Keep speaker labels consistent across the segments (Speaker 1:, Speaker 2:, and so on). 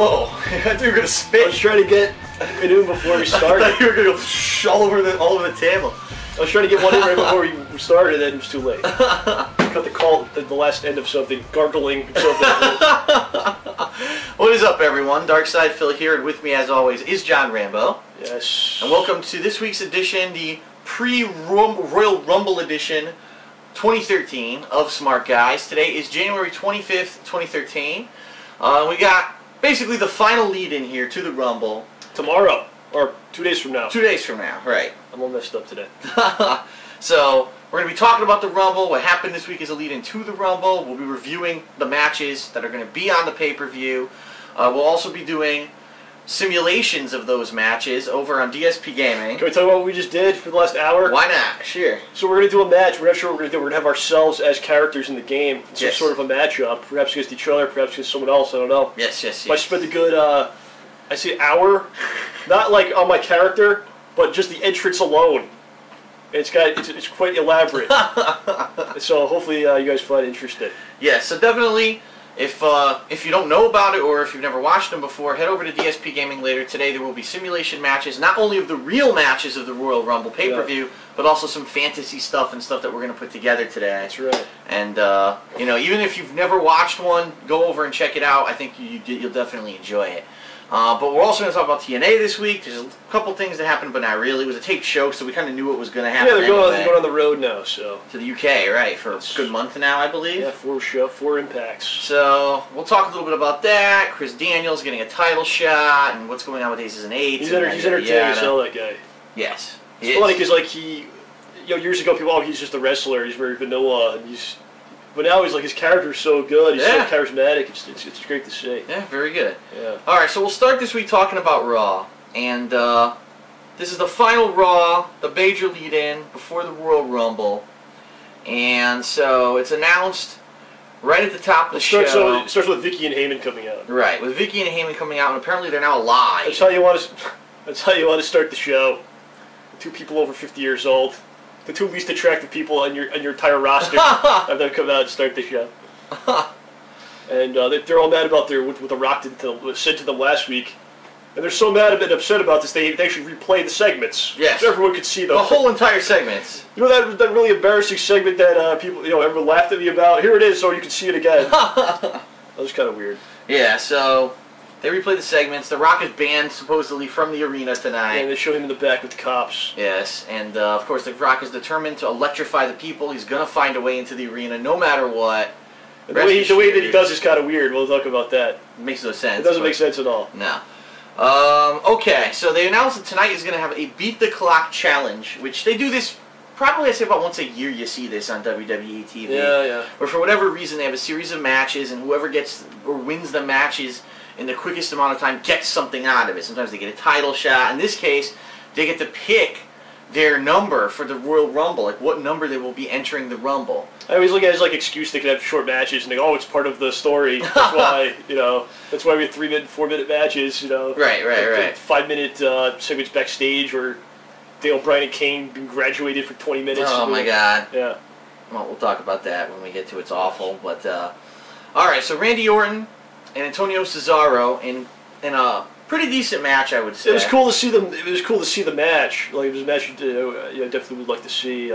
Speaker 1: Whoa! I thought you were gonna spit.
Speaker 2: I was trying to get it in before we started.
Speaker 1: I thought you were gonna go all over the table.
Speaker 2: I was trying to get one in right before we started, and then it was too late. Cut the call at the last end of something, gargling something.
Speaker 1: What is up, everyone? Darkside Phil here, and with me, as always, is John Rambo.
Speaker 2: Yes.
Speaker 1: And welcome to this week's edition, the pre-Royal Rumble edition 2013 of Smark Guys. Today is January 25th, 2013. We got basically the final lead-in here to the Rumble.
Speaker 2: Tomorrow. Or 2 days from now.
Speaker 1: 2 days from now, right.
Speaker 2: I'm all messed up today.
Speaker 1: So, we're going to be talking about the Rumble, what happened this week as a lead-in to the Rumble. We'll be reviewing the matches that are going to be on the pay-per-view. We'll also be doing simulations of those matches over on DSP Gaming.
Speaker 2: Can we talk about what we just did for the last hour?
Speaker 1: Why not? Sure.
Speaker 2: So we're going to do a match. We're not sure what we're going to do. We're going to have ourselves as characters in the game. Some
Speaker 1: Yes.
Speaker 2: sort of a matchup. Perhaps against each other, perhaps against someone else. I don't know.
Speaker 1: Yes.
Speaker 2: I spent a good, I say hour, not like on my character, but just the entrance alone. It's quite elaborate. So hopefully you guys find it interesting.
Speaker 1: Yeah, so definitely, if you don't know about it or if you've never watched them before, head over to DSP Gaming later today. There will be simulation matches, not only of the real matches of the Royal Rumble pay-per-view, but also some fantasy stuff and stuff that we're going to put together today.
Speaker 2: That's right.
Speaker 1: And, you know, even if you've never watched one, go over and check it out. I think you'll definitely enjoy it. But we're also going to talk about TNA this week. There's a couple things that happened, but not really. It was a taped show, so we kind of knew what was going to happen.
Speaker 2: Yeah, they're going on the road now, so.
Speaker 1: To the UK, right, for a good month now, I believe.
Speaker 2: Yeah, 4 impacts.
Speaker 1: So, we'll talk a little bit about that. Chris Daniels getting a title shot, and what's going on with Aces and Eights.
Speaker 2: He's entertaining as hell, that guy.
Speaker 1: Yes.
Speaker 2: It's funny, because, like, years ago, people, he's just a wrestler, he's very vanilla, and but now he's like, his character's so good, he's so charismatic, it's great to see.
Speaker 1: Yeah, very good.
Speaker 2: Yeah.
Speaker 1: Alright, so we'll start this week talking about Raw, and this is the final Raw, the major lead-in before the Royal Rumble, and so it's announced right at the top of the show.
Speaker 2: So it starts with Vicky and Heyman coming out.
Speaker 1: Right, with Vicky and Heyman coming out, and apparently they're now alive.
Speaker 2: That's how you want to start the show. 2 people over 50 years old. The 2 least attractive people on your entire roster have them come out and start the show. And they're all mad about what The Rock said to them last week. And they're so mad and upset about this, they actually replay the segments.
Speaker 1: Yes.
Speaker 2: So everyone could see them.
Speaker 1: The whole entire segments.
Speaker 2: You know that really embarrassing segment that people, everyone laughed at me about? Here it is, so you can see it again. That was kind of weird.
Speaker 1: Yeah, so they replay the segments. The Rock is banned, supposedly, from the arena tonight.
Speaker 2: And they show him in the back with the cops.
Speaker 1: Yes, and of course The Rock is determined to electrify the people. He's going to find a way into the arena no matter what.
Speaker 2: And the way that he does is kind of weird. We'll talk about that.
Speaker 1: It makes no sense.
Speaker 2: It doesn't make sense at all.
Speaker 1: No. Okay, so they announced that tonight is going to have a Beat the Clock challenge, which they do this probably, I say, about once a year you see this on WWE TV.
Speaker 2: Yeah.
Speaker 1: Where for whatever reason they have a series of matches, and whoever gets or wins the matches in the quickest amount of time gets something out of it. Sometimes they get a title shot. In this case, they get to pick their number for the Royal Rumble, like what number they will be entering the Rumble.
Speaker 2: I always look at it as like excuse they can have short matches and they go, oh, it's part of the story. That's why, that's why we have 3-minute, 4-minute matches,
Speaker 1: Right.
Speaker 2: 5-minute segments backstage or Dale Bryan and Kane being graduated for 20 minutes.
Speaker 1: Oh my God.
Speaker 2: Yeah.
Speaker 1: Well, we'll talk about that when we get to It's Awful, but alright, so Randy Orton and Antonio Cesaro in a pretty decent match, I would say.
Speaker 2: It was cool to see them. It was cool to see the match. Like, it was a match I definitely would like to see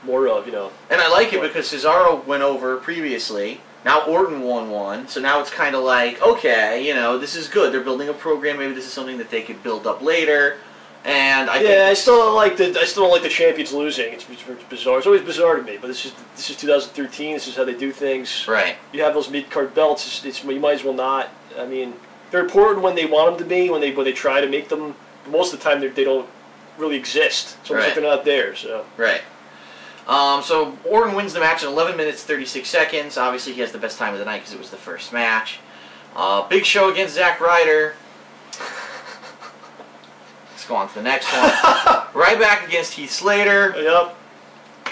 Speaker 2: more of.
Speaker 1: And I like it because Cesaro went over previously. Now Orton won one, so now it's kind of like, okay, this is good. They're building a program. Maybe this is something that they could build up later. And I
Speaker 2: still don't like the champions losing. It's bizarre. It's always bizarre to me. But this is 2013. This is how they do things.
Speaker 1: Right. You
Speaker 2: have those mid-card belts. You might as well not. I mean, they're important when they want them to be. When they try to make them. But most of the time they don't really exist. So it's like they're not there. So.
Speaker 1: Right. So Orton wins the match in 11 minutes 36 seconds. Obviously he has the best time of the night because it was the first match. Big Show against Zack Ryder. Go on to the next one. Ryback against Heath Slater.
Speaker 2: Yep.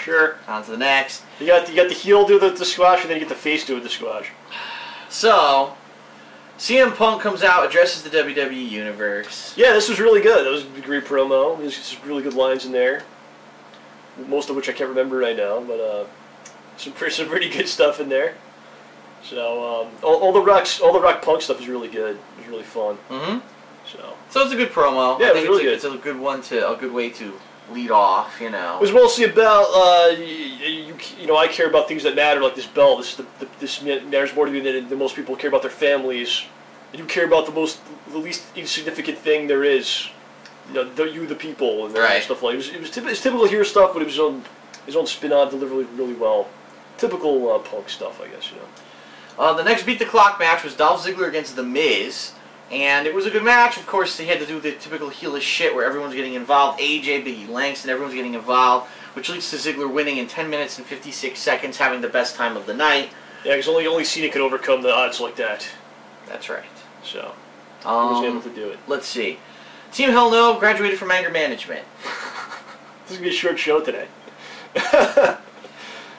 Speaker 2: Sure.
Speaker 1: On to the next.
Speaker 2: You got the heel do the squash, and then you get the face do the squash.
Speaker 1: So, CM Punk comes out, addresses the WWE Universe.
Speaker 2: Yeah, this was really good. That was a great promo. There's some really good lines in there. Most of which I can't remember right now, but some pretty good stuff in there. So all the Rock Punk stuff is really good. It was really fun.
Speaker 1: Mm-hmm.
Speaker 2: So
Speaker 1: it's a good promo.
Speaker 2: Yeah,
Speaker 1: I think
Speaker 2: it was really good.
Speaker 1: It's a good one a good way to lead off. You know.
Speaker 2: It was mostly about you know, I care about things that matter, like this belt. This matters more to me than most people care about their families. And you care about the least insignificant thing there is. You know, the people and
Speaker 1: right.
Speaker 2: stuff like it was typical hero stuff, but it was his own spin on, delivered really well. Typical Punk stuff, I guess. You know.
Speaker 1: The next Beat the Clock match was Dolph Ziggler against The Miz. And it was a good match. Of course, they had to do the typical heelish shit where everyone's getting involved. AJ, Biggie Langston, everyone's getting involved, which leads to Ziggler winning in 10 minutes and 56 seconds, having the best time of the night.
Speaker 2: Yeah, because only Cena could overcome the odds like that.
Speaker 1: That's right.
Speaker 2: So, he was able to do it.
Speaker 1: Let's see. Team Hell No graduated from anger management.
Speaker 2: This is going to be a short show today.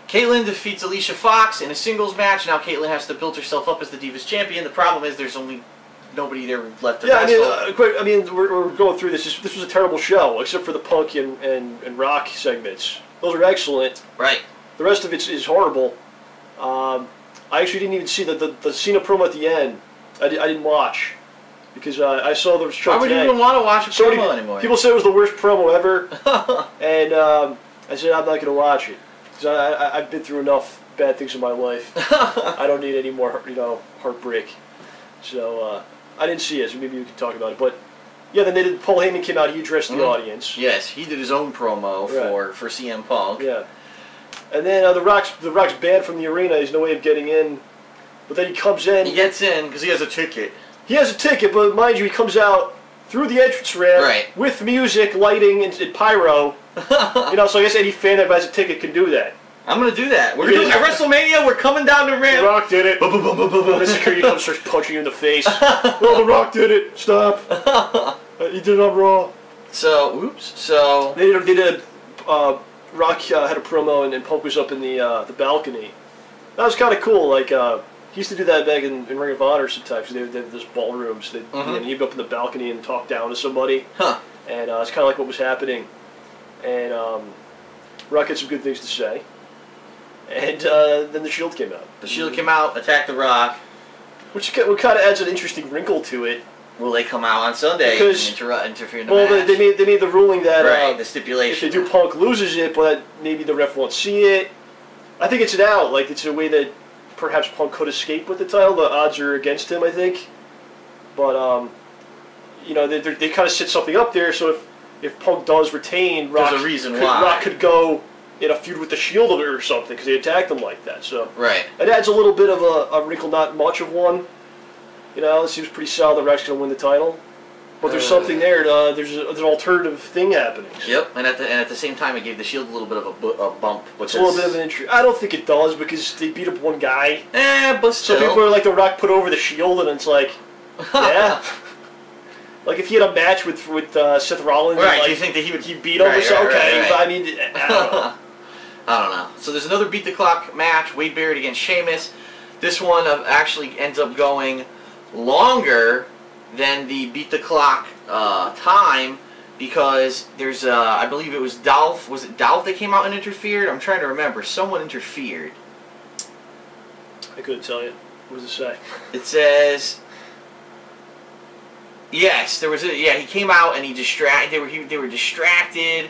Speaker 1: Caitlyn defeats Alicia Fox in a singles match. Now Caitlyn has to build herself up as the Divas Champion. The problem is there's only nobody there left to wrestle.
Speaker 2: I mean, we're going through this. This was a terrible show, except for the Punk and Rock segments. Those are excellent.
Speaker 1: Right.
Speaker 2: The rest of it is horrible. I actually didn't even see the Cena promo at the end. I didn't watch because I saw the show.
Speaker 1: Why would you even want to watch a promo anymore?
Speaker 2: People said it was the worst promo ever, and I said I'm not going to watch it because I've been through enough bad things in my life. I don't need any more, heartbreak. So I didn't see it. So maybe we can talk about it. But yeah, then Paul Heyman came out. He addressed the audience.
Speaker 1: Yes, he did his own promo for CM Punk.
Speaker 2: Yeah, and then the Rock's banned from the arena. There's no way of getting in. But then he comes in.
Speaker 1: He gets in because he has a ticket.
Speaker 2: He has a ticket, but mind you, he comes out through the entrance ramp with music, lighting, and pyro. So I guess any fan that buys a ticket can do that.
Speaker 1: I'm going to do that. We're doing at WrestleMania. We're coming down the ramp.
Speaker 2: The Rock did it. The security comes, starts punching you in the face. No, The Rock did it. Stop. He did it on Raw.
Speaker 1: So, oops. So
Speaker 2: they did Rock had a promo, and Punk was up in the balcony. That was kind of cool. Like he used to do that back in Ring of Honor sometimes. They had those ballrooms. And he'd go up in the balcony and talk down to somebody.
Speaker 1: Huh.
Speaker 2: And it's kind of like what was happening. And Rock had some good things to say. And then the Shield came out.
Speaker 1: The Shield came out, attacked The Rock.
Speaker 2: Which kind of adds an interesting wrinkle to it.
Speaker 1: Will they come out on Sunday and interfere in the match?
Speaker 2: Well, they made the ruling that
Speaker 1: the stipulation.
Speaker 2: if they do Punk loses it, but maybe the ref won't see it. I think it's an out. Like, it's a way that perhaps Punk could escape with the title. The odds are against him, I think. But, they kind of set something up there, so if Punk does retain,
Speaker 1: there's a reason why.
Speaker 2: Rock could go in a feud with the Shield or something, because they attacked him like that. So it adds a little bit of a wrinkle, not much of one. It seems pretty solid that Rock's going to win the title. But there's something there. There's an alternative thing happening. So.
Speaker 1: Yep, and at the same time, it gave the Shield a little bit of a bump.
Speaker 2: It's a little bit of an injury. I don't think it does, because they beat up one guy.
Speaker 1: But still.
Speaker 2: So people are like, The Rock put over the Shield, and it's like, yeah. Like if he had a match with Seth Rollins,
Speaker 1: right? Do you think that he
Speaker 2: beat him or something? Okay, but I mean, I don't know.
Speaker 1: I don't know. So there's another Beat the Clock match, Wade Barrett against Sheamus. This one actually ends up going longer than the Beat the Clock time because there's, I believe it was Dolph. Was it Dolph that came out and interfered? I'm trying to remember. Someone interfered.
Speaker 2: I couldn't tell you. What does it say?
Speaker 1: It says... Yes, there was he came out and he they were distracted.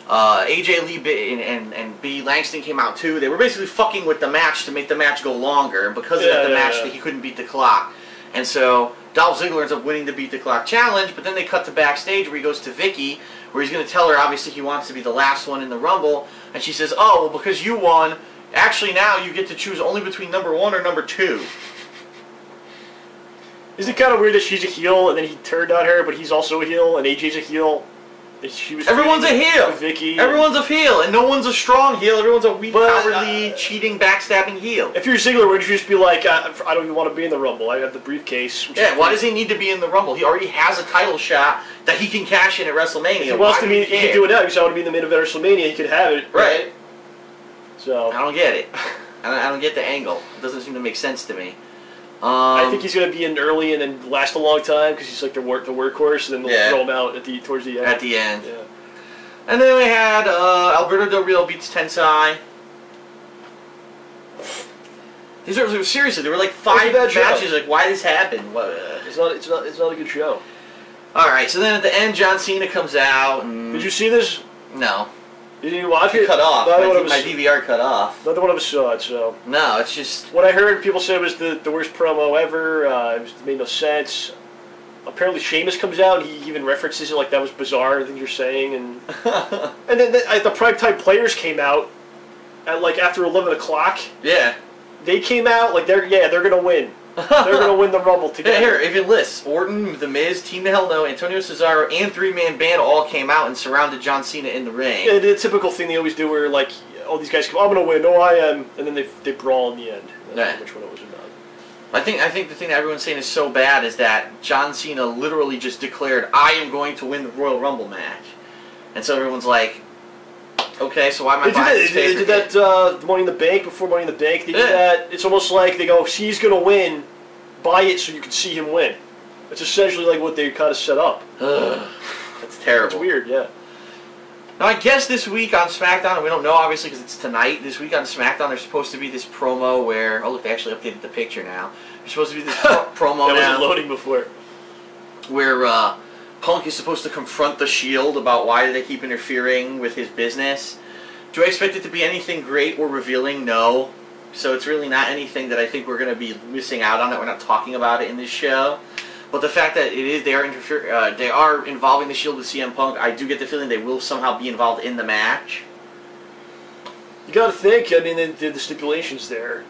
Speaker 1: AJ Lee and B. Langston came out too. They were basically fucking with the match to make the match go longer, and because of that, the match that he couldn't beat the clock. And so Dolph Ziggler ends up winning the Beat the Clock challenge, but then they cut to backstage where he goes to Vicky, where he's going to tell her obviously he wants to be the last one in the Rumble, and she says, "Oh, well, because you won, actually now you get to choose only between number 1 or number 2."
Speaker 2: Isn't it kind of weird that she's a heel and then he turned on her, but he's also a heel and AJ's a heel?
Speaker 1: Everyone's a heel.
Speaker 2: Vicky.
Speaker 1: Everyone's a heel, and no one's a strong heel. Everyone's a weak, cowardly, cheating, backstabbing heel.
Speaker 2: If you're Ziggler, would you just be like, I don't even want to be in the Rumble. I have the briefcase.
Speaker 1: Yeah, why does he need to be in the Rumble? He already has a title shot that he can cash in at WrestleMania.
Speaker 2: If he wants to be, he can do it now. Because I want to be in the main event of WrestleMania. He could have it.
Speaker 1: Right.
Speaker 2: So
Speaker 1: I don't get it. I don't get the angle. It doesn't seem to make sense to me.
Speaker 2: I think he's going to be in early and then last a long time because he's like the workhorse, and then they'll throw him out towards the end.
Speaker 1: At the end.
Speaker 2: Yeah.
Speaker 1: And then we had Alberto Del Rio beats Tensai. These are seriously. There were like 5 matches. Like, why this happened? What,
Speaker 2: It's not a good show.
Speaker 1: All right. So then at the end, John Cena comes out. And
Speaker 2: did you see this?
Speaker 1: No.
Speaker 2: You didn't watch it?
Speaker 1: Cut off. My DVR cut off.
Speaker 2: Neither one of us saw it. So.
Speaker 1: No, it's just.
Speaker 2: What I heard people say was the worst promo ever. It made no sense. Apparently Sheamus comes out and he even references it like that was bizarre, things you're saying, and and then the primetime players came out at like after 11 o'clock.
Speaker 1: Yeah.
Speaker 2: They came out like they're gonna win. They're gonna win the Rumble together.
Speaker 1: Yeah, here, even lists. Orton, The Miz, Team Hell No, Antonio Cesaro, and 3-man band all came out and surrounded John Cena in the ring.
Speaker 2: Yeah, the typical thing they always do where like all these guys come, I'm gonna win, no I am, and then they brawl in the end. That's which one it was about.
Speaker 1: I think the thing that everyone's saying is so bad is that John Cena literally just declared, I am going to win the Royal Rumble match. And so everyone's like, okay, so why am I buying this
Speaker 2: They did that Money in the Bank, before Money in the Bank. They did that. It's almost like they go, he's going to win, buy it so you can see him win. It's essentially like what they kind of set up.
Speaker 1: That's terrible.
Speaker 2: It's weird, yeah.
Speaker 1: Now, I guess this week on SmackDown, and we don't know obviously because it's tonight, this week on SmackDown there's supposed to be this promo where, oh look, they actually updated the picture now. There's supposed to be this promo
Speaker 2: that
Speaker 1: now.
Speaker 2: wasn't loading before.
Speaker 1: Where Punk is supposed to confront the Shield about why they keep interfering with his business. Do I expect it to be anything great or revealing? No. So it's really not anything that I think we're going to be missing out on, that we're not talking about it in this show. But the fact that they are involving the Shield with CM Punk, I do get the feeling they will somehow be involved in the match.
Speaker 2: You got to think. I mean, the stipulations there.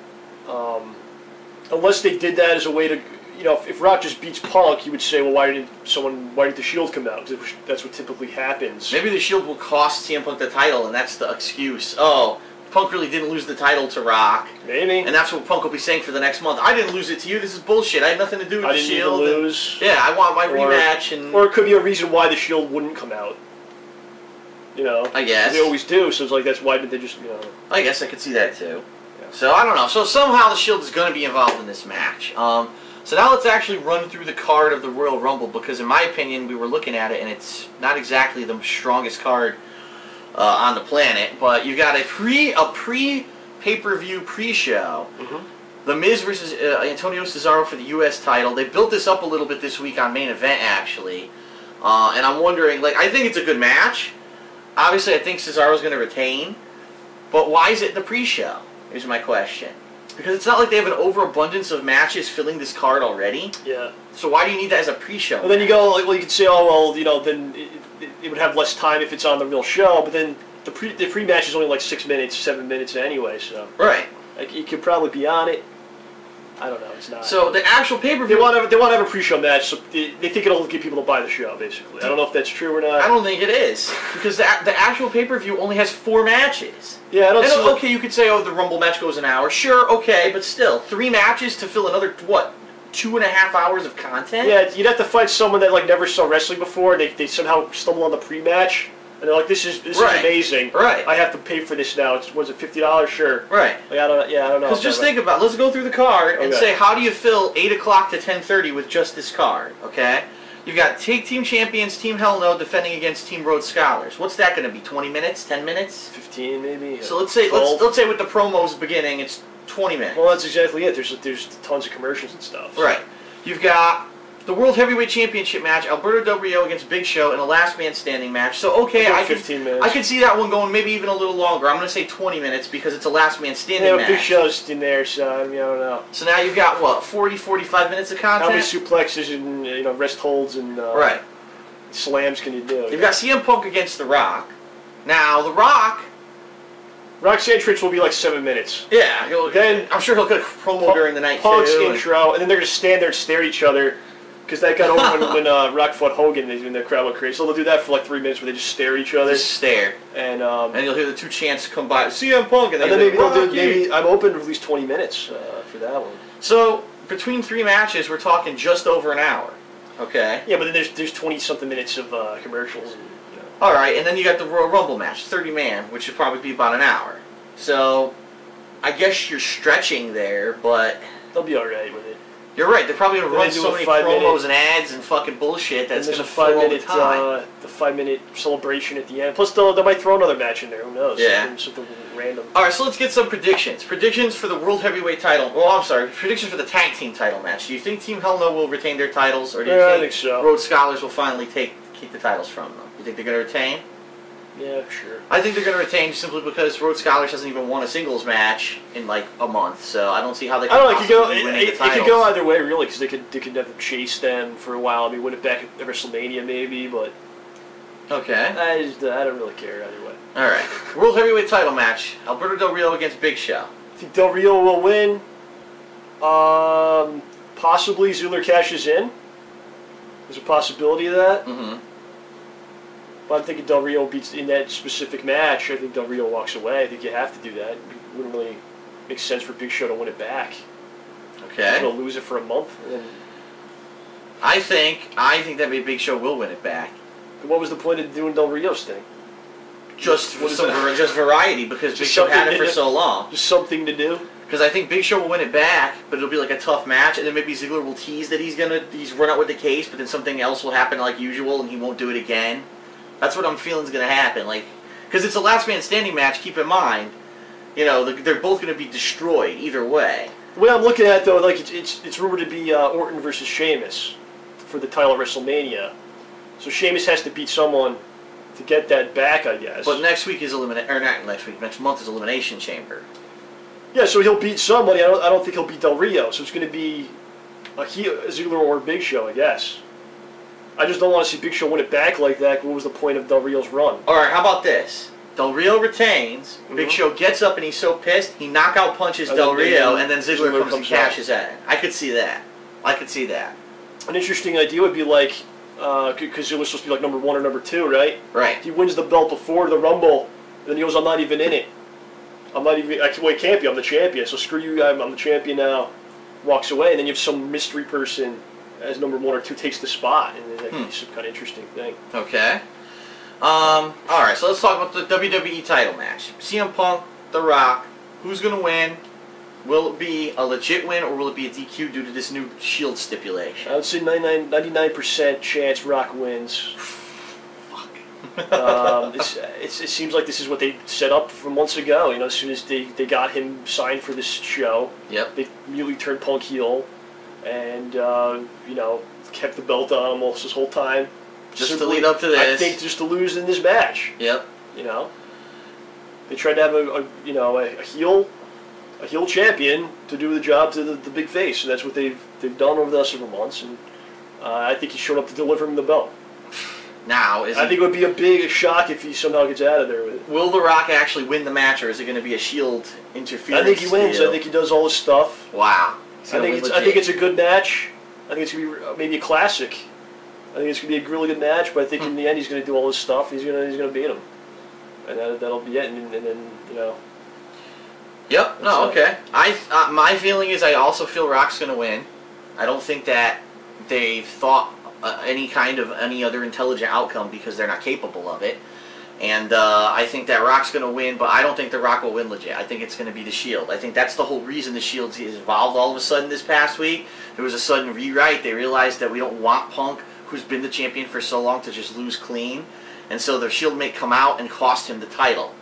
Speaker 2: Unless they did that as a way to, you know, if Rock just beats Punk, you would say, well, why didn't the Shield come out? That's what typically happens.
Speaker 1: Maybe the Shield will cost CM Punk the title, and that's the excuse. Oh, Punk really didn't lose the title to Rock.
Speaker 2: Maybe.
Speaker 1: And that's what Punk will be saying for the next month. I didn't lose it to you. This is bullshit. I had nothing to do with the Shield.
Speaker 2: I didn't lose.
Speaker 1: Yeah, I want my rematch.
Speaker 2: Or it could be a reason why the Shield wouldn't come out. You know?
Speaker 1: I guess.
Speaker 2: They always do, so it's like, that's why did they just, you know...
Speaker 1: I guess I could see that too. Yeah. So, I don't know. So, somehow the Shield is going to be involved in this match. So now let's actually run through the card of the Royal Rumble, because in my opinion, we were looking at it, and it's not exactly the strongest card on the planet, but you've got a pay-per-view pre-show. The Miz versus Antonio Cesaro for the U.S. title. They built this up a little bit this week on Main Event, actually. And I'm wondering, like, I think it's a good match. Obviously, I think Cesaro's going to retain. But why is it the pre-show, is my question. Because it's not like they have an overabundance of matches filling this card already.
Speaker 2: Yeah. So
Speaker 1: why do you need that as a pre-show?
Speaker 2: Well, then you go, like, well, you could say, oh, well, you know, then it would have less time if it's on the real show, but then the pre-match is only like 6 minutes, 7 minutes anyway, so...
Speaker 1: Right.
Speaker 2: Like, you could probably be on it. I don't know, it's not...
Speaker 1: So, the actual pay-per-view...
Speaker 2: They want to have a pre-show match, so they think it'll get people to buy the show, basically. I don't know if that's true or not.
Speaker 1: I don't think it is. Because the actual pay-per-view only has 4 matches.
Speaker 2: Yeah, I don't see...
Speaker 1: Okay, you could say, oh, the Rumble match goes an hour. Sure, okay, but still, 3 matches to fill another, what, 2.5 hours of content?
Speaker 2: Yeah, you'd have to fight someone that, like, never saw wrestling before, and they somehow stumble on the pre-match. And they're like, this is amazing.
Speaker 1: Right.
Speaker 2: I have to pay for this now. Was it $50? Sure.
Speaker 1: Right.
Speaker 2: Like, I don't know.
Speaker 1: Because just think about it. Let's go through the card and say, how do you fill 8 o'clock to 10:30 with just this card? Okay? You've got Tag Team Champions, Team Hell No, defending against Team Rhodes Scholars. What's that going to be? 20 minutes? 10 minutes?
Speaker 2: 15 maybe.
Speaker 1: So let's say let's say with the promos beginning, it's 20 minutes.
Speaker 2: Well, that's exactly it. There's tons of commercials and stuff.
Speaker 1: Right. You've got the World Heavyweight Championship match, Alberto Del Rio against Big Show in a last man standing match. So okay, I could see that one going maybe even a little longer. I'm going to say 20 minutes because it's a last man standing match.
Speaker 2: Big Show's in there, so I mean, I don't know.
Speaker 1: So now you've got what, 45 minutes of content?
Speaker 2: How many suplexes and rest holds and slams can you do?
Speaker 1: You've got CM Punk against The Rock. Now The
Speaker 2: Rock's entrance will be like 7 minutes.
Speaker 1: Yeah, I'm sure he'll get a promo during the night
Speaker 2: Punk's
Speaker 1: too.
Speaker 2: intro, and then they're going to stand there and stare at each other. Because that got over when Rock fought Hogan, and the crowd went crazy. So they'll do that for like 3 minutes where they just stare at each other.
Speaker 1: Just stare.
Speaker 2: And
Speaker 1: you'll hear the 2 chants come by. CM Punk, and then
Speaker 2: maybe they'll do. Maybe I'm open to at least 20 minutes for that one.
Speaker 1: So between 3 matches, we're talking just over an hour. Okay.
Speaker 2: Yeah, but then there's 20-something minutes of commercials. And,
Speaker 1: All right, and then you got the Royal Rumble match, 30-man, which should probably be about an hour. So I guess you're stretching there, but
Speaker 2: they'll be all right with it.
Speaker 1: You're right. They're probably going to run
Speaker 2: do
Speaker 1: so
Speaker 2: a
Speaker 1: many
Speaker 2: 5-minute
Speaker 1: promos and ads and fucking bullshit that's going to fill all the time.
Speaker 2: The 5-minute celebration at the end. Plus, they might throw another match in there. Who knows?
Speaker 1: Yeah.
Speaker 2: Something random.
Speaker 1: All right, so let's get some predictions. Predictions for the World Heavyweight title. Well, I'm sorry. Predictions for the Tag Team title match. Do you think Team Hell No will retain their titles, or do you
Speaker 2: I think so.
Speaker 1: Rhodes Scholars will finally keep the titles from them? You think they're going to retain?
Speaker 2: Yeah, sure.
Speaker 1: I think they're going to retain simply because Rhodes Scholars hasn't even won a singles match in like a month, so I don't see how they can possibly win the titles.
Speaker 2: It could go either way, really, because they could have them chase them for a while. I mean, win it back at WrestleMania, maybe, but
Speaker 1: okay.
Speaker 2: I don't really care either way.
Speaker 1: All right, World Heavyweight title match: Alberto Del Rio against Big Show.
Speaker 2: I think Del Rio will win. Possibly Ziggler cashes in. There's a possibility of that.
Speaker 1: Mm-hmm.
Speaker 2: But I'm thinking Del Rio beats in that specific match. I think Del Rio walks away. I think you have to do that. It wouldn't really make sense for Big Show to win it back.
Speaker 1: Okay.
Speaker 2: He's gonna lose it for a month. And then
Speaker 1: I think that maybe Big Show will win it back.
Speaker 2: what was the point of doing Del Rio's thing?
Speaker 1: Just variety, because Big Show had it for so long.
Speaker 2: Just something to do.
Speaker 1: Because I think Big Show will win it back, but it'll be like a tough match, and then maybe Ziggler will tease that he's run out with the case, but then something else will happen like usual, and he won't do it again. That's what I'm feeling is going to happen. Like, because it's a last man standing match. Keep in mind, they're both going to be destroyed either way.
Speaker 2: The way I'm looking at it, though, like it's rumored to be Orton versus Sheamus for the title at WrestleMania. So Sheamus has to beat someone to get that back, I guess.
Speaker 1: But next week is next month is Elimination Chamber.
Speaker 2: Yeah, so he'll beat somebody. I don't think he'll beat Del Rio. So it's going to be a Ziggler or Big Show, I guess. I just don't want to see Big Show win it back like that. What was the point of Del Rio's run?
Speaker 1: All right, how about this? Del Rio retains. Mm-hmm. Big Show gets up and he's so pissed, he knockout punches Del Rio, and then Ziggler comes and cashes in. I could see that. An
Speaker 2: interesting idea would be like, because it was supposed to be like number 1 or number 2, right?
Speaker 1: Right.
Speaker 2: He wins the belt before the Rumble, and then he goes, I'm not even in it. It can't be, I'm the champion, so screw you, I'm the champion now. Walks away, and then you have some mystery person as number 1 or 2 takes the spot, and that could be some kind of interesting thing.
Speaker 1: Okay. Alright, so let's talk about the WWE title match. CM Punk, The Rock, who's going to win? Will it be a legit win, or will it be a DQ due to this new Shield stipulation?
Speaker 2: I would say 99% chance Rock wins.
Speaker 1: Fuck.
Speaker 2: It seems like this is what they set up from months ago. As soon as they got him signed for this show,
Speaker 1: yep,
Speaker 2: they immediately turned Punk heel, and kept the belt on him almost this whole time.
Speaker 1: Just to lead up to this.
Speaker 2: I think just to lose in this match.
Speaker 1: Yep.
Speaker 2: They tried to have a heel champion to do the job to the big face, and that's what they've done over the last several months. And I think he showed up to deliver him the belt.
Speaker 1: Now,
Speaker 2: I think it would be a big shock if he somehow gets out of there with it.
Speaker 1: Will The Rock actually win the match, or is it going to be a Shield interference?
Speaker 2: I think he wins.
Speaker 1: Deal?
Speaker 2: I think he does all his stuff.
Speaker 1: Wow.
Speaker 2: I think it's a good match. I think it's going to be maybe a classic. I think it's going to be a really good match, but I think in the end he's going to do all his stuff. He's going to beat him, and that'll be it. And then
Speaker 1: Yep. No. Okay. My feeling is I also feel Rock's going to win. I don't think that they've thought any other intelligent outcome because they're not capable of it. And I think that Rock's going to win, but I don't think The Rock will win legit. I think it's going to be the Shield. I think that's the whole reason the Shield is involved all of a sudden this past week. There was a sudden rewrite. They realized that we don't want Punk, who's been the champion for so long, to just lose clean. And so the Shield may come out and cost him the title.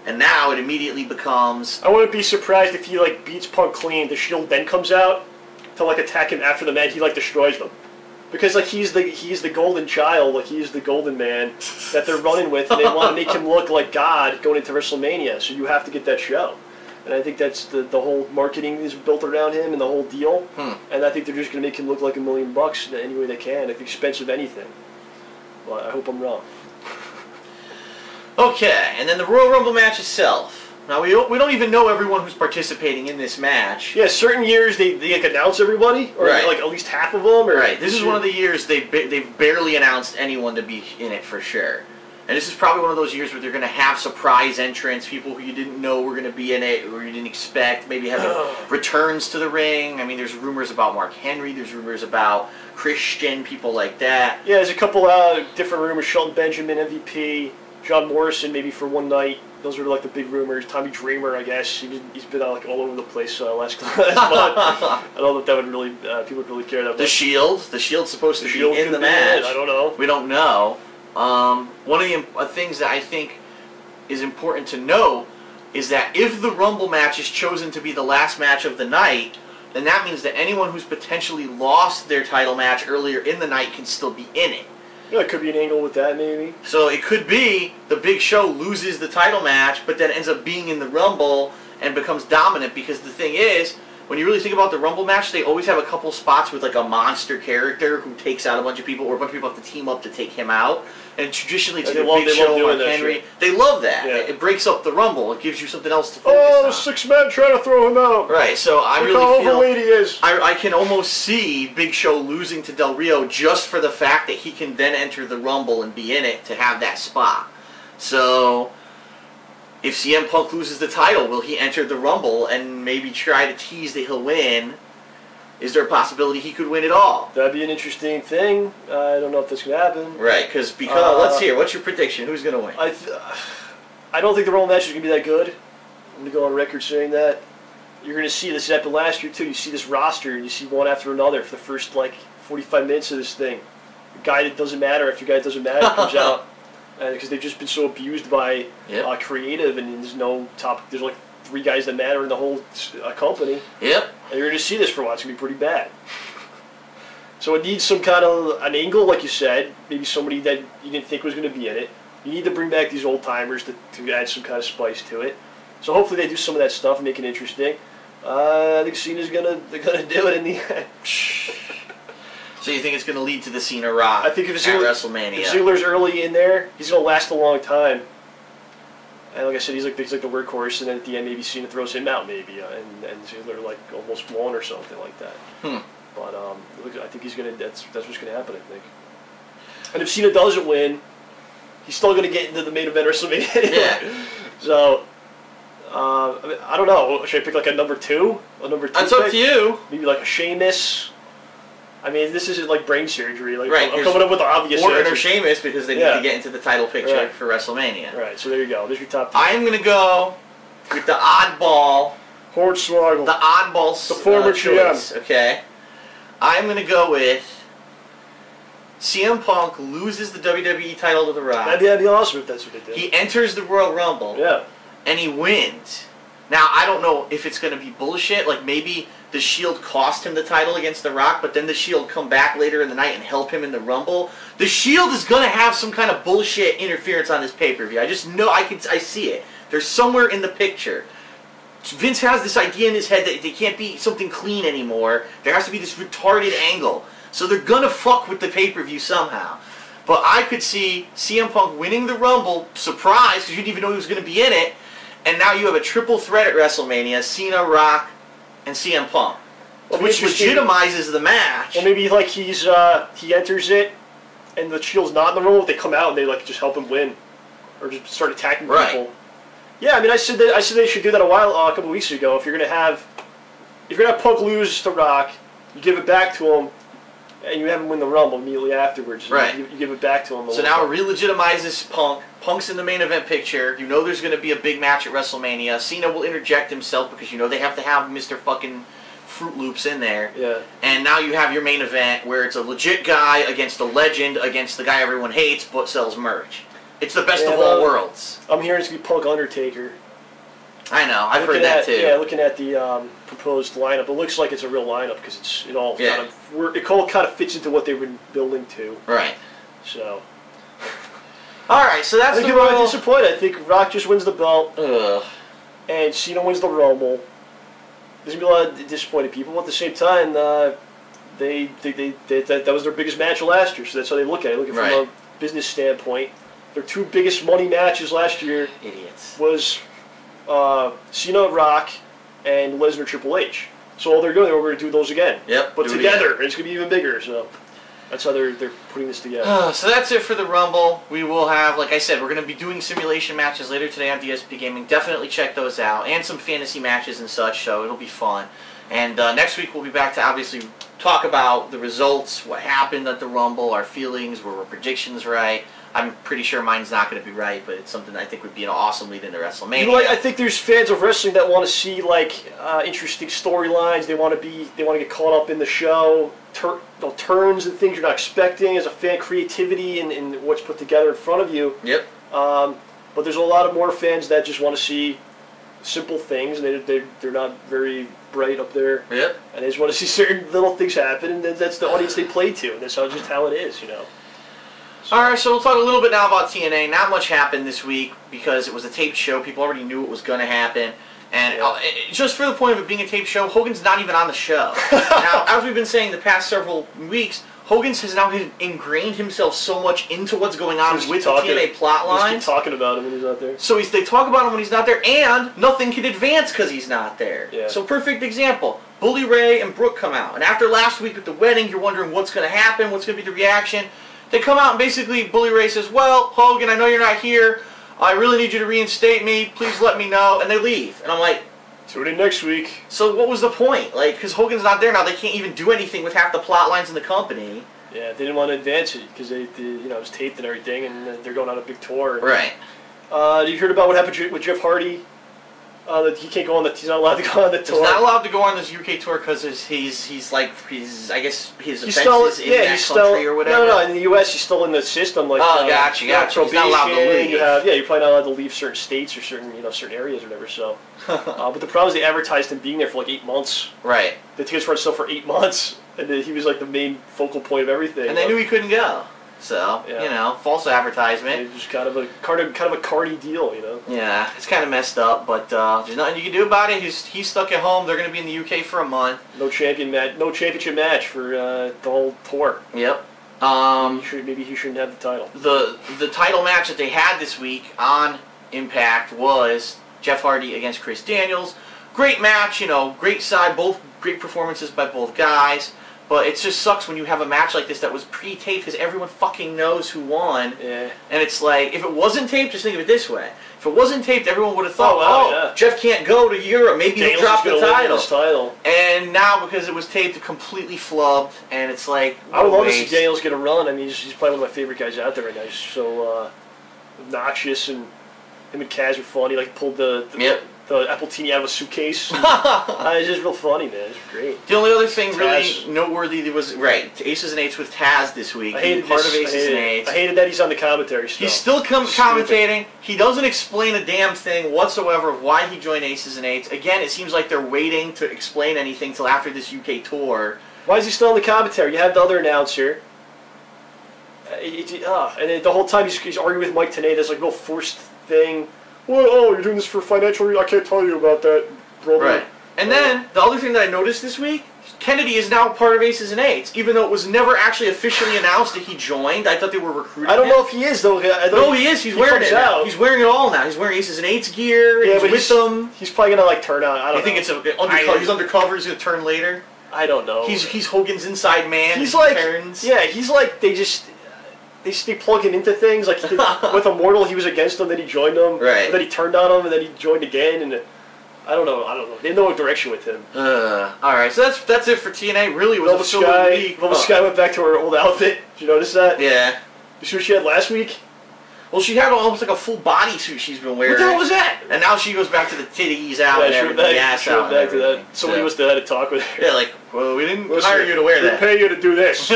Speaker 1: And now it immediately becomes...
Speaker 2: I wouldn't be surprised if he beats Punk clean, the Shield then comes out to attack him after the match. He destroys them. Because he's the golden child, he's the golden man that they're running with, and they want to make him look like God going into WrestleMania. So you have to get that show, and I think that's the whole marketing is built around him and the whole deal. And I think they're just going to make him look like $1 million in any way they can, at the expense of anything. But I hope I'm wrong.
Speaker 1: Okay, and then the Royal Rumble match itself. Now, we don't even know everyone who's participating in this match.
Speaker 2: Yeah, certain years they announce everybody, or
Speaker 1: right,
Speaker 2: at least half of them. Or
Speaker 1: right. This is one of the years they've barely announced anyone to be in it for sure. And this is probably one of those years where they're going to have surprise entrants, people who you didn't know were going to be in it, or you didn't expect, maybe having returns to the ring. I mean, there's rumors about Mark Henry, there's rumors about Christian, people like that.
Speaker 2: Yeah, there's a couple different rumors. Shelton Benjamin, MVP, John Morrison, maybe for one night. Those are like the big rumors. Tommy Dreamer, I guess, he's been like all over the place last month. I don't know if that would really people would really care that much.
Speaker 1: The Shield's supposed to be in the match.
Speaker 2: I don't know.
Speaker 1: We don't know. One of the things that I think is important to know is that if the Rumble match is chosen to be the last match of the night, then that means that anyone who's potentially lost their title match earlier in the night can still be in it.
Speaker 2: Yeah, it could be an angle with that, maybe.
Speaker 1: So it could be the Big Show loses the title match, but then ends up being in the Rumble and becomes dominant, because the thing is, when you really think about the Rumble match, they always have a couple spots with like a monster character who takes out a bunch of people, or a bunch of people have to team up to take him out. And traditionally, it's either Big Show or Henry. They love that. Yeah. It breaks up the Rumble. It gives you something else to focus on.
Speaker 2: 6 men trying to throw him out.
Speaker 1: Right, so I really
Speaker 2: feel
Speaker 1: feel
Speaker 2: overweight he is.
Speaker 1: I can almost see Big Show losing to Del Rio just for the fact that he can then enter the Rumble and be in it to have that spot. So if CM Punk loses the title, will he enter the Rumble and maybe try to tease that he'll win? Is there a possibility he could win it all?
Speaker 2: That'd be an interesting thing. I don't know if that's going to happen.
Speaker 1: Right, because let's hear. What's your prediction? Who's going to win?
Speaker 2: I don't think the Rumble match is going to be that good. I'm going to go on record saying that. You're going to see this happened last year, too. You see this roster, and you see one after another for the first, 45 minutes of this thing. A guy that doesn't matter after a guy that doesn't matter comes out. Because they've just been so abused by creative, and there's no top. There's 3 guys that matter in the whole company.
Speaker 1: Yep.
Speaker 2: And you're going to see this for a while. It's going to be pretty bad. So it needs some kind of an angle, like you said. Maybe somebody that you didn't think was going to be in it. You need to bring back these old timers to add some kind of spice to it. So hopefully they do some of that stuff and make it interesting. I think Cena's gonna do it in the end.
Speaker 1: So you think it's going to lead to the Cena Rock
Speaker 2: at
Speaker 1: WrestleMania?
Speaker 2: If Ziggler's early in there, he's going to last a long time. And like I said, he's like the workhorse, and then at the end maybe Cena throws him out, maybe, and Ziggler almost won or something like that. But I think he's gonna. That's what's gonna happen. I think. And if Cena doesn't win, he's still gonna get into the main event WrestleMania anyway.
Speaker 1: Yeah.
Speaker 2: So I don't know. Should I pick a number 2? A number 2?
Speaker 1: That's up to you.
Speaker 2: Maybe a Sheamus. I mean, this isn't brain surgery.
Speaker 1: Right,
Speaker 2: I'm coming up with the obvious
Speaker 1: or Sheamus, because they need to get into the title picture for WrestleMania.
Speaker 2: Right, so there you go. There's your top 2.
Speaker 1: I'm going to go with the oddball.
Speaker 2: Hornswoggle.
Speaker 1: The oddball
Speaker 2: the former
Speaker 1: choice,
Speaker 2: GM.
Speaker 1: Okay. I'm going to go with CM Punk loses the WWE title to The Rock.
Speaker 2: That'd be awesome if that's what they did.
Speaker 1: He enters the Royal Rumble.
Speaker 2: Yeah.
Speaker 1: And he wins. Now, I don't know if it's going to be bullshit. Maybe the Shield cost him the title against The Rock, but then the Shield come back later in the night and help him in the Rumble. The Shield is going to have some kind of bullshit interference on this pay-per-view. I just know, I see it. They're somewhere in the picture. Vince has this idea in his head that they can't be something clean anymore. There has to be this retarded angle. So they're going to fuck with the pay-per-view somehow. But I could see CM Punk winning the Rumble, surprise, because you didn't even know he was going to be in it, and now you have a triple threat at WrestleMania, Cena, Rock, and CM Punk, which legitimizes the match.
Speaker 2: Well, maybe he enters it, and the Shield's not in the Rumble. They come out and they just help him win, or just start attacking people. Yeah, I mean, I said they should do that a couple weeks ago. If you're gonna have Punk lose to Rock, you give it back to him, and you have him win the Rumble immediately afterwards.
Speaker 1: Right.
Speaker 2: You give it back to him.
Speaker 1: So now it re-legitimizes Punk. Punk's in the main event picture. You know there's going to be a big match at WrestleMania. Cena will interject himself because you know they have to have Mr. fucking Fruit Loops in there.
Speaker 2: Yeah.
Speaker 1: And now you have your main event where it's a legit guy against a legend against the guy everyone hates but sells merch. It's the best of all worlds.
Speaker 2: I'm hearing it's going to be Punk Undertaker.
Speaker 1: I know. I've heard that too.
Speaker 2: Yeah, looking at the proposed lineup, it looks like it's a real lineup because it all kind of fits into what they've been building to.
Speaker 1: Right.
Speaker 2: So.
Speaker 1: All right, so that's
Speaker 2: I think I'm disappointed. I think Rock just wins the belt,
Speaker 1: Ugh.
Speaker 2: and Cena wins the Rumble. There's gonna be a lot of disappointed people, but at the same time, that was their biggest match last year, so that's how they look at it. Looking from a business standpoint, their 2 biggest money matches last year was Cena, Rock, and Lesnar, Triple H. So all they're doing, we're going to do those again.
Speaker 1: Yep.
Speaker 2: But together, and it's going to be even bigger. So that's how they're putting this together.
Speaker 1: So that's it for the Rumble. We will have, like I said, we're going to be doing simulation matches later today on DSP Gaming. Definitely check those out, and some fantasy matches and such. So it'll be fun. And next week we'll be back to obviously talk about the results, what happened at the Rumble, our feelings, were our predictions right. I'm pretty sure mine's not going to be right, but it's something I think would be an awesome lead into WrestleMania.
Speaker 2: You know, I think there's fans of wrestling that want to see like interesting storylines. They want to get caught up in the show, turns and things you're not expecting as a fan, creativity and what's put together in front of you.
Speaker 1: Yep.
Speaker 2: But there's a lot of more fans that just want to see simple things, and they're not very bright up there.
Speaker 1: Yep.
Speaker 2: And they just want to see certain little things happen, and that's the audience they play to, and that's just how it is, you know.
Speaker 1: So. All right, so we'll talk a little bit now about TNA. Not much happened this week because it was a taped show. People already knew it was going to happen. And just for the point of it being a taped show, Hogan's not even on the show. Now, as we've been saying the past several weeks, Hogan's has now ingrained himself so much into what's going on with the TNA plot lines.
Speaker 2: Just keep talking about him when he's not there.
Speaker 1: So they talk about him when he's not there, and nothing can advance because he's not there.
Speaker 2: Yeah.
Speaker 1: So perfect example. Bully Ray and Brooke come out. And after last week with the wedding, you're wondering what's going to happen, what's going to be the reaction. They come out and basically Bully Ray says, well, Hogan, I know you're not here. I really need you to reinstate me. Please let me know. And they leave. And I'm like,
Speaker 2: tune in next week.
Speaker 1: So what was the point? Like, because Hogan's not there now, they can't even do anything with half the plot lines in the company.
Speaker 2: Yeah, they didn't want to advance it because it was taped and everything, and they're going on a big tour.
Speaker 1: Right.
Speaker 2: You heard about what happened with Jeff Hardy? That he can't go on he's not allowed to go on the tour.
Speaker 1: He's not allowed to go on this UK tour because he's I guess his offense is in that country or whatever.
Speaker 2: No, in the US he's still in the system. Like,
Speaker 1: gotcha. He's not allowed to leave.
Speaker 2: You're probably not allowed to leave certain states or certain areas or whatever. So, but the problem is they advertised him being there for like 8 months.
Speaker 1: Right.
Speaker 2: The tickets were on sale for 8 months, and he was like the main focal point of everything.
Speaker 1: And they knew he couldn't go. So, false advertisement.
Speaker 2: It was kind of a cardy deal, you know.
Speaker 1: Yeah, it's kind of messed up, but there's nothing you can do about it. He's stuck at home. They're going to be in the UK for a month.
Speaker 2: No championship match for the whole tour.
Speaker 1: Yep.
Speaker 2: Maybe he shouldn't have the title.
Speaker 1: The title match that they had this week on Impact was Jeff Hardy against Chris Daniels. Great match, great side, both great performances by both guys. But it just sucks when you have a match like this that was pre-taped because everyone fucking knows who won.
Speaker 2: Yeah.
Speaker 1: And it's like, if it wasn't taped, just think of it this way. If it wasn't taped, everyone would have thought, Jeff can't go to Europe. Maybe he'll drop the title. And now, because it was taped, it completely flubbed. And it's like,
Speaker 2: I would love to see Daniels get a run. I mean, he's probably one of my favorite guys out there right now. He's so obnoxious, and him and Kaz are funny. Like, he pulled the Appletini out of a suitcase. It's just real funny, man. It's great.
Speaker 1: The only other thing really noteworthy was, Aces and Eights with Taz this week.
Speaker 2: I hated
Speaker 1: part of Aces and Eights.
Speaker 2: I hated that he's on the commentary still.
Speaker 1: He's still commentating. He doesn't explain a damn thing whatsoever of why he joined Aces and Eights. Again, it seems like they're waiting to explain anything till after this UK tour.
Speaker 2: Why is he still on the commentary? You have the other announcer. And then the whole time he's arguing with Mike Tenay. There's like no forced thing. Well, you're doing this for financial reasons. I can't tell you about that, brother.
Speaker 1: Right. And then, the other thing that I noticed this week, Kennedy is now part of Aces and Eights, even though it was never actually officially announced that he joined. I thought they were recruiting him.
Speaker 2: I don't know if he is, though.
Speaker 1: No, he is. He's wearing it now. He's wearing it all now. He's wearing Aces and Eights gear. Yeah, he's with them.
Speaker 2: He's probably going to, turn out. I don't know.
Speaker 1: You think it's undercover? He's undercover. He's going to turn later?
Speaker 2: I don't know.
Speaker 1: He's Hogan's inside man.
Speaker 2: He's like,
Speaker 1: turns.
Speaker 2: Yeah, he's like, they plug him into things. Like, with Immortal, he was against them, then he joined them.
Speaker 1: Right.
Speaker 2: And then he turned on them, and then he joined again, and I don't know. They have no direction with him.
Speaker 1: Alright, so that's it for TNA. Really, it was
Speaker 2: Velvet Sky went back to her old outfit. Did you notice that?
Speaker 1: Yeah.
Speaker 2: You see what she had last week?
Speaker 1: Well, she had almost like a full bodysuit she's been wearing.
Speaker 2: What the hell was that?
Speaker 1: And now she goes back to the titties out and everything, the ass out.
Speaker 2: Back to that. Somebody must have had a talk with her.
Speaker 1: Yeah, like, well, we didn't hire you to wear that.
Speaker 2: We pay you to do this.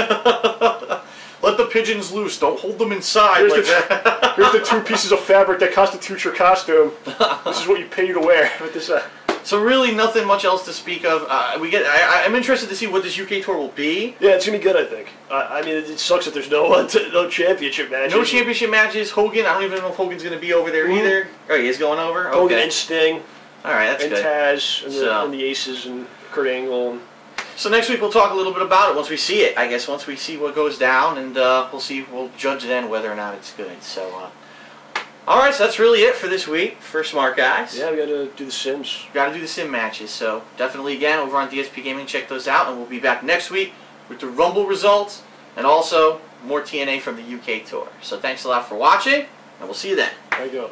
Speaker 1: Let the pigeons loose. Don't hold them inside like that.
Speaker 2: Here's the 2 pieces of fabric that constitute your costume. This is what you pay to wear.
Speaker 1: So really, nothing much else to speak of. I'm interested to see what this UK tour will be.
Speaker 2: Yeah, it's gonna be good. I think. I mean, it sucks that there's no championship matches.
Speaker 1: No championship matches. Hogan. I don't even know if Hogan's gonna be over there either. Oh, he is going over. Okay.
Speaker 2: Hogan and Sting.
Speaker 1: All right, that's good.
Speaker 2: And Taz and the Aces and Kurt Angle.
Speaker 1: So next week we'll talk a little bit about it once we see it. I guess once we see what goes down, and we'll judge then whether or not it's good. So, all right, so that's really it for this week for Smart Guys.
Speaker 2: Yeah, we got to do the Sims.
Speaker 1: Got to do the Sim matches. So definitely again over on DSP Gaming, check those out, and we'll be back next week with the Rumble results and also more TNA from the UK tour. So thanks a lot for watching, and we'll see you then.
Speaker 2: There you go.